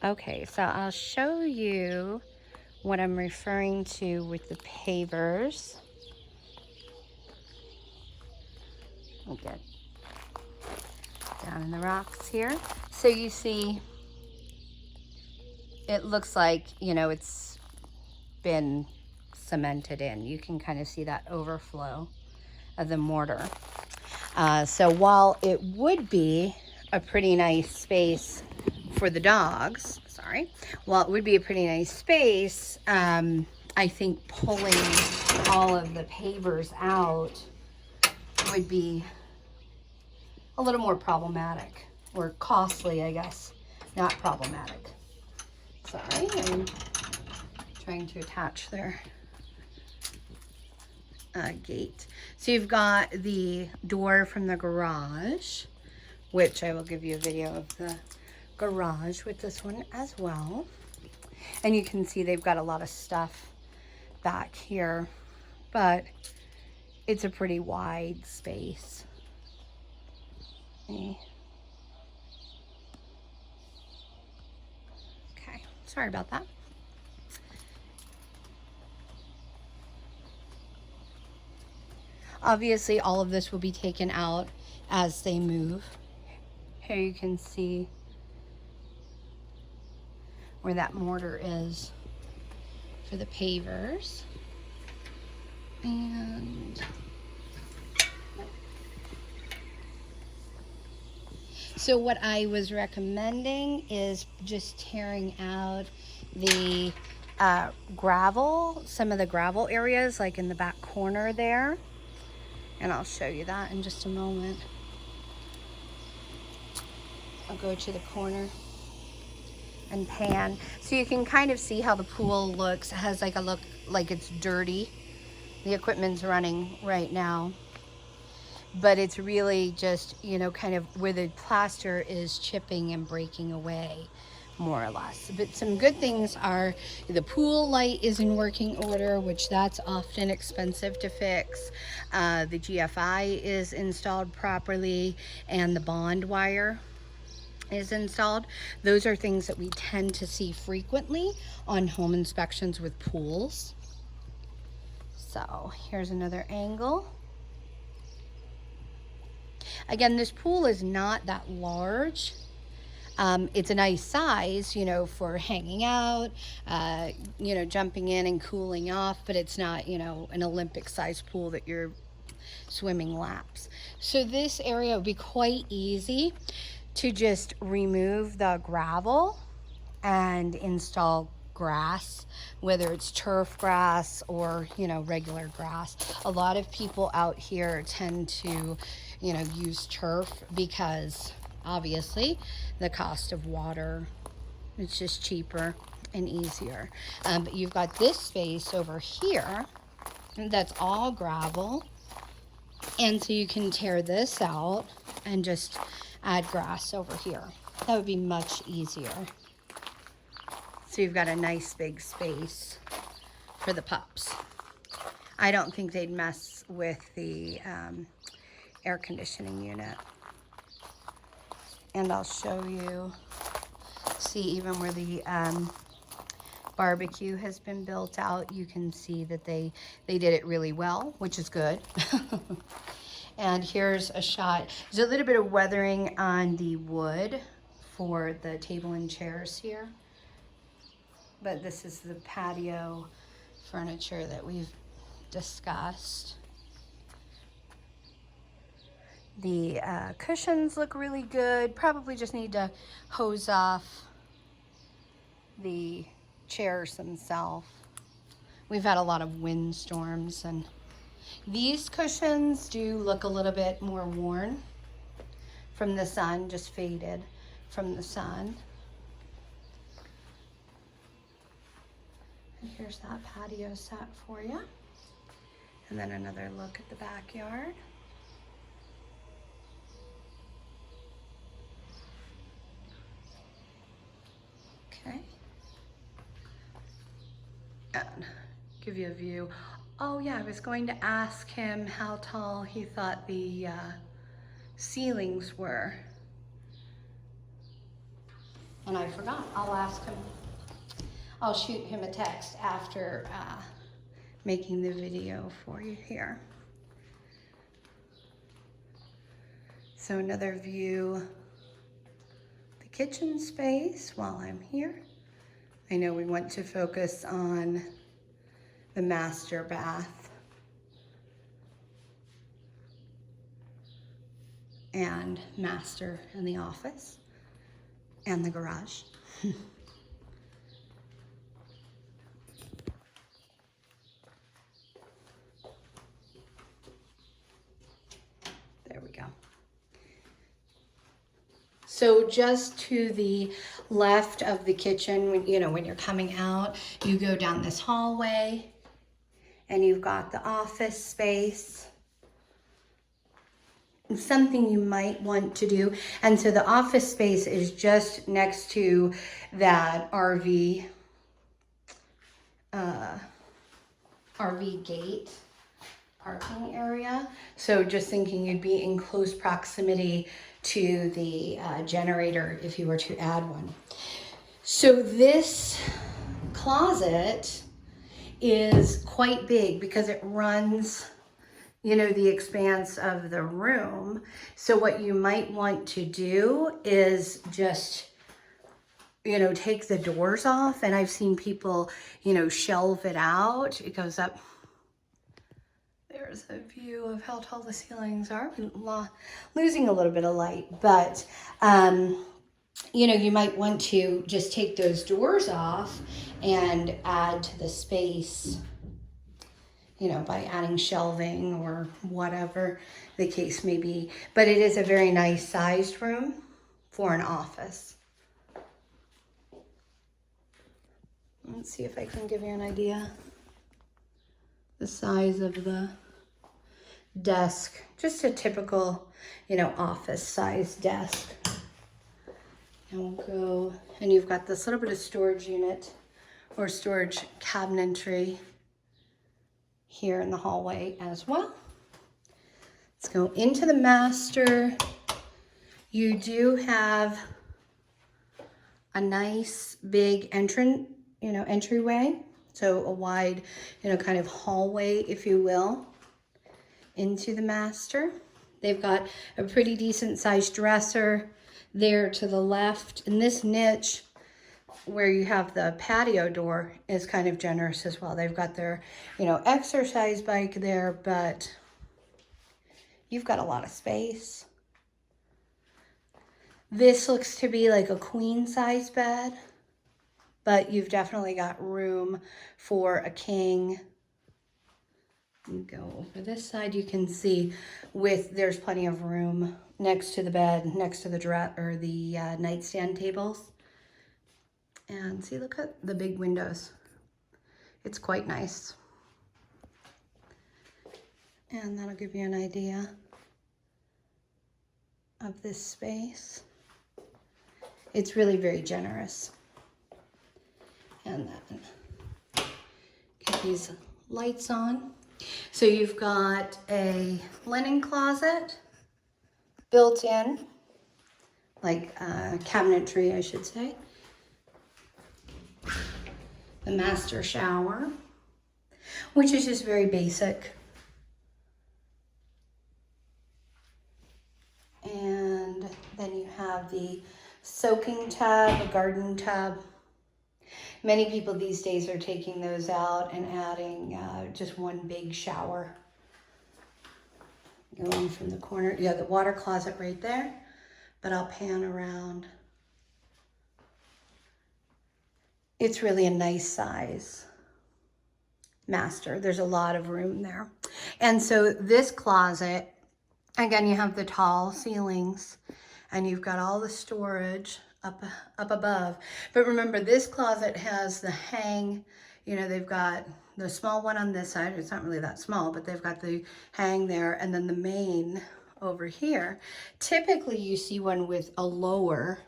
Okay, so I'll show you what I'm referring to with the pavers. We'll get down in the rocks here. So you see, it looks like, you know, it's been cemented in. You can kind of see that overflow of the mortar. So while it would be a pretty nice space for the dogs, while it would be a pretty nice space, I think pulling all of the pavers out would be a little more problematic, or costly, I guess, not problematic. Sorry, I'm trying to attach their gate. So you've got the door from the garage, which I will give you a video of the garage with this one as well. And you can see they've got a lot of stuff back here, but it's a pretty wide space. Okay, sorry about that. Obviously, all of this will be taken out as they move. Here you can see where that mortar is for the pavers. And so what I was recommending is just tearing out the gravel, some of the gravel areas, like in the back corner there. And I'll show you that in just a moment. I'll go to the corner and pan. So you can kind of see how the pool looks. It has like a look like it's dirty. The equipment's running right now. But it's really just, you know, kind of where the plaster is chipping and breaking away, more or less. But some good things are the pool light is in working order, which that's often expensive to fix. The GFI is installed properly, and the bond wire is installed. Those are things that we tend to see frequently on home inspections with pools. So here's another angle. Again, this pool is not that large. It's a nice size, you know, for hanging out, you know, jumping in and cooling off, but it's not, you know, an Olympic sized pool that you're swimming laps. So this area would be quite easy to just remove the gravel and install grass, whether it's turf grass or, you know, regular grass. A lot of people out here tend to, you know, use turf because obviously the cost of water, it's just cheaper and easier. But you've got this space over here that's all gravel, and so you can tear this out and just add grass over here. That would be much easier. So you've got a nice big space for the pups. I don't think they'd mess with the air conditioning unit. And I'll show you, see even where the barbecue has been built out, you can see that they did it really well, which is good. And here's a shot. There's a little bit of weathering on the wood for the table and chairs here. But this is the patio furniture that we've discussed. The cushions look really good. Probably just need to hose off the chairs themselves. We've had a lot of wind storms, and these cushions do look a little bit more worn from the sun, just faded from the sun. And here's that patio set for you. And then another look at the backyard. Okay. And give you a view. Oh yeah, I was going to ask him how tall he thought the ceilings were and I forgot. I'll ask him. I'll shoot him a text after making the video for you here. So another view, the kitchen space while I'm here. I know we want to focus on the master bath and master in the office and the garage. There we go. So just to the left of the kitchen, when you're coming out, you go down this hallway and you've got the office space. Something you might want to do. And so the office space is just next to that RV gate parking area. So just thinking you'd be in close proximity to the generator if you were to add one. So this closet is quite big because it runs, the expanse of the room. So what you might want to do is just, take the doors off. And I've seen people, shelve it out. It goes up. There's a view of how tall the ceilings are. Losing a little bit of light, but you might want to just take those doors off and add to the space, by adding shelving or whatever the case may be. But it is a very nice sized room for an office. Let's see if I can give you an idea. The size of the desk, just a typical, office size desk. And we'll go, and you've got this little bit of storage unit or storage cabinetry here in the hallway as well. Let's go into the master. You do have a nice big entryway. So a wide, kind of hallway, if you will, into the master. They've got a pretty decent sized dresser there to the left. And this niche where you have the patio door is kind of generous as well. They've got their, exercise bike there, but you've got a lot of space. This looks to be like a queen size bed, but you've definitely got room for a king. You go over this side, you can see there's plenty of room next to the bed, next to the nightstand tables. And see, look at the big windows. It's quite nice. And that'll give you an idea of this space. It's really very generous. And then get these lights on. So you've got a linen closet built in, like cabinetry, I should say. The master shower, which is just very basic. And then you have the soaking tub, a garden tub. Many people these days are taking those out and adding just one big shower. Going from the corner, the water closet right there, but I'll pan around. It's really a nice size master. There's a lot of room there. And so this closet, again, you have the tall ceilings and you've got all the storage up above. But remember, this closet has the hang, they've got the small one on this side. It's not really that small, but they've got the hang there and then the main over here. Typically you see one with a lower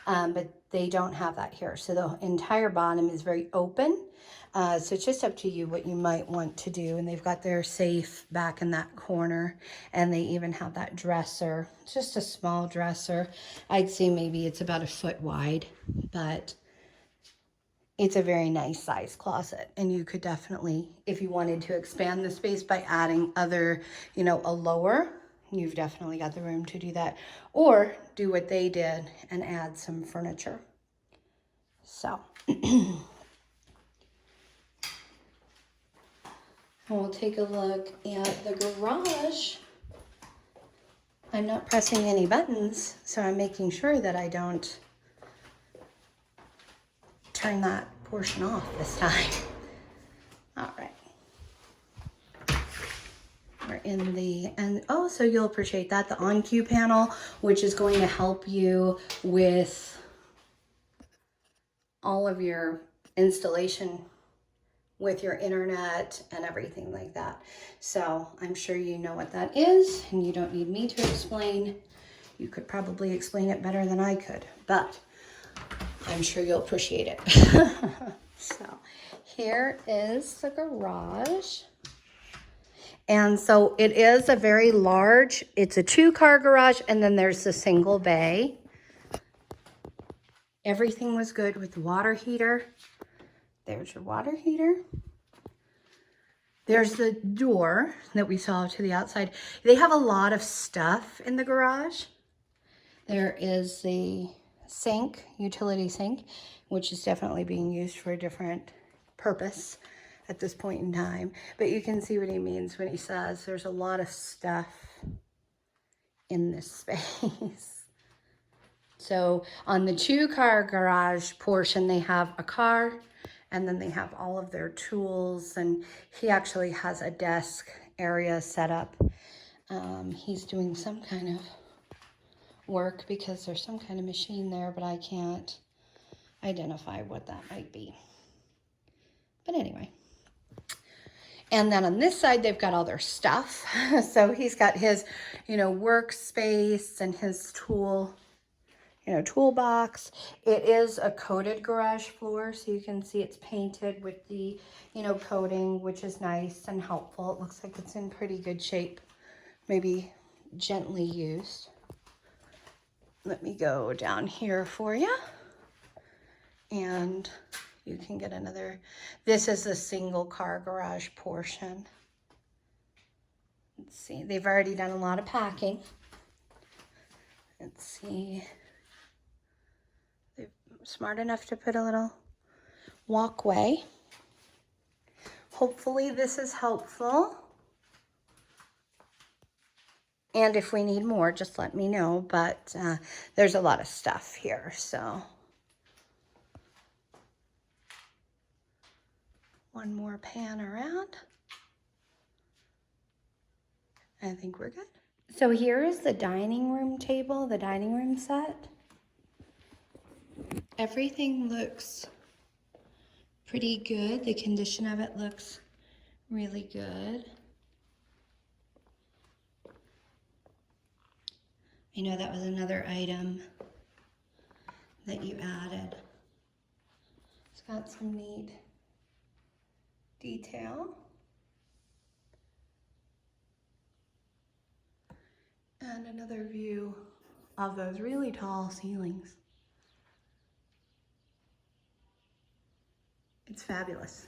but they don't have that here. So the entire bottom is very open. So it's just up to you what you might want to do. And they've got their safe back in that corner, and they even have that dresser. It's just a small dresser. I'd say maybe it's about 1 foot wide, but it's a very nice size closet. And you could definitely, if you wanted to expand the space by adding other, you know, a lower, you've definitely got the room to do that. Or do what they did and add some furniture. So we'll take a look at the garage. I'm not pressing any buttons, so I'm making sure that I don't turn that portion off this time. All right. We're in the, and oh, so you'll appreciate that, the on-cue panel, which is going to help you with all of your installation with your internet and everything like that. So I'm sure you know what that is, and you don't need me to explain. You could probably explain it better than I could, but I'm sure you'll appreciate it. So here is the garage. And so it is a very large, it's a 2-car garage, and then there's the single bay. Everything was good with the water heater. There's your water heater. There's the door that we saw to the outside. They have a lot of stuff in the garage. There is the sink, utility sink, which is definitely being used for a different purpose at this point in time. But you can see what he means when he says there's a lot of stuff in this space. So on the 2-car garage portion, they have a car, and then they have all of their tools, and he actually has a desk area set up. He's doing some kind of work because there's some kind of machine there, but I can't identify what that might be. But anyway. And then on this side, they've got all their stuff. So he's got his, you know, workspace and his toolbox. It is a coated garage floor, so you can see it's painted with the, coating, which is nice and helpful. It looks like it's in pretty good shape, maybe gently used. Let me go down here for you, and you can get another. This is the single car garage portion. Let's see, they've already done a lot of packing. Let's see. They're smart enough to put a little walkway. Hopefully this is helpful. And if we need more, just let me know. But there's a lot of stuff here, so. One more pan around. I think we're good. So here is the dining room table, the dining room set. Everything looks pretty good. The condition of it looks really good. I know that was another item that you added. It's got some neat detail. And another view of those really tall ceilings. It's fabulous.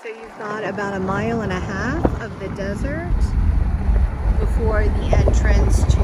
So you've got about 1.5 miles of the desert before the entrance to